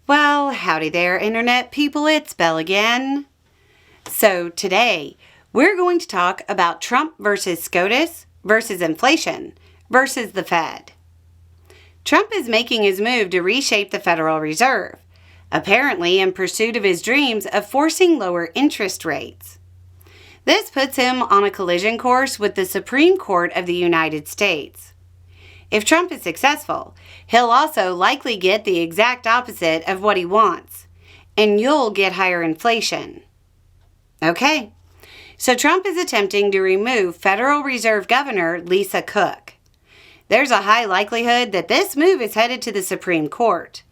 Well, howdy there, Internet people. It's Belle again. So today, we're going to talk about Trump versus SCOTUS versus inflation versus the Fed. Trump is making his move to reshape the Federal Reserve, apparently in pursuit of his dreams of forcing lower interest rates. This puts him on a collision course with the Supreme Court of the United States. If Trump is successful, he'll also likely get the exact opposite of what he wants, and you'll get higher inflation. Okay, so Trump is attempting to remove Federal Reserve Governor Lisa Cook. There's a high likelihood that this move is headed to the Supreme Court,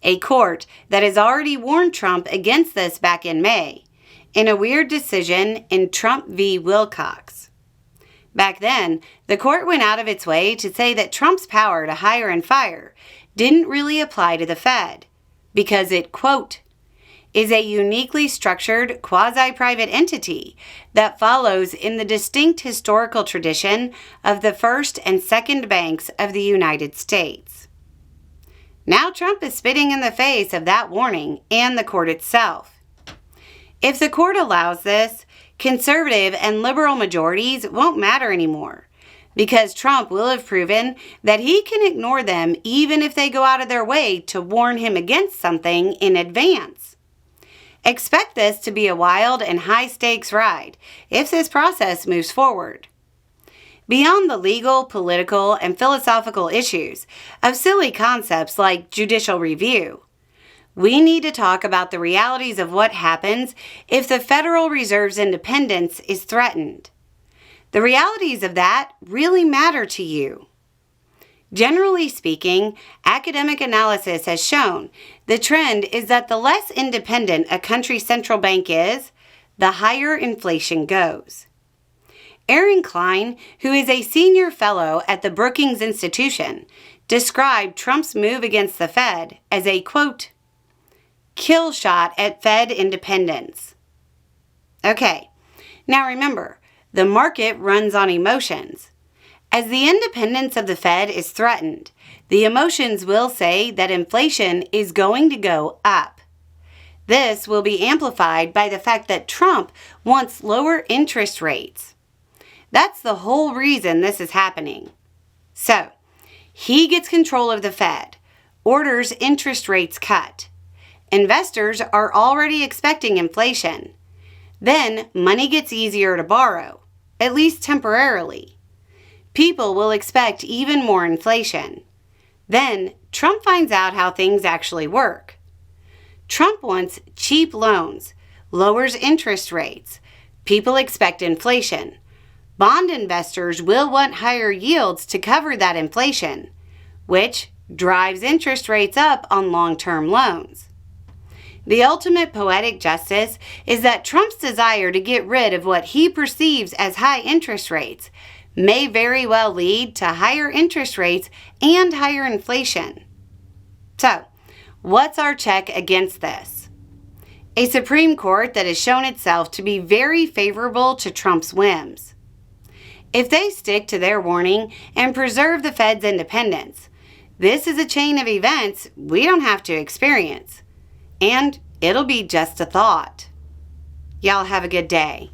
a court that has already warned Trump against this back in May, in a weird decision in Trump v. Wilcox. Back then, the court went out of its way to say that Trump's power to hire and fire didn't really apply to the Fed because it, quote, is a uniquely structured quasi-private entity that follows in the distinct historical tradition of the first and second banks of the United States. Now Trump is spitting in the face of that warning and the court itself. If the court allows this, conservative and liberal majorities won't matter anymore because Trump will have proven that he can ignore them even if they go out of their way to warn him against something in advance. Expect this to be a wild and high-stakes ride if this process moves forward. Beyond the legal, political, and philosophical issues of silly concepts like judicial review, we need to talk about the realities of what happens if the Federal Reserve's independence is threatened. The realities of that really matter to you. Generally speaking, academic analysis has shown the trend is that the less independent a country's central bank is, the higher inflation goes. Aaron Klein, who is a senior fellow at the Brookings Institution, described Trump's move against the Fed as a, quote, kill shot at Fed independence. Okay, now remember, the market runs on emotions. As the independence of the Fed is threatened, the emotions will say that inflation is going to go up. This will be amplified by the fact that Trump wants lower interest rates. That's the whole reason this is happening. So, he gets control of the Fed, orders interest rates cut. Investors are already expecting inflation. Then money gets easier to borrow, at least temporarily. People will expect even more inflation. Then Trump finds out how things actually work. Trump wants cheap loans, lowers interest rates. People expect inflation. Bond investors will want higher yields to cover that inflation, which drives interest rates up on long-term loans. The ultimate poetic justice is that Trump's desire to get rid of what he perceives as high interest rates may very well lead to higher interest rates and higher inflation. So, what's our check against this? A Supreme Court that has shown itself to be very favorable to Trump's whims. If they stick to their warning and preserve the Fed's independence, this is a chain of events we don't have to experience. And it'll be just a thought. Y'all have a good day.